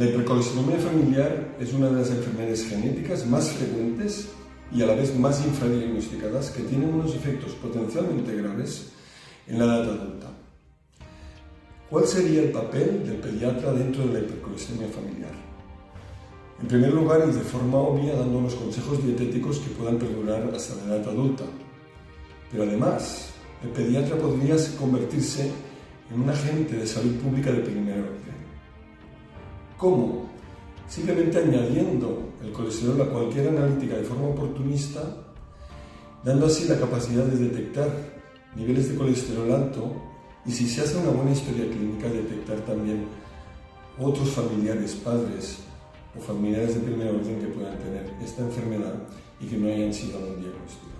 La hipercolesterolemia familiar es una de las enfermedades genéticas más frecuentes y a la vez más infradiagnosticadas que tienen unos efectos potencialmente graves en la edad adulta. ¿Cuál sería el papel del pediatra dentro de la hipercolesterolemia familiar? En primer lugar, y de forma obvia, dando unos consejos dietéticos que puedan perdurar hasta la edad adulta. Pero además, el pediatra podría convertirse en un agente de salud pública de primer orden. ¿Cómo? Simplemente añadiendo el colesterol a cualquier analítica de forma oportunista, dando así la capacidad de detectar niveles de colesterol alto y, si se hace una buena historia clínica, detectar también otros familiares, padres o familiares de primer orden que puedan tener esta enfermedad y que no hayan sido aún diagnosticados.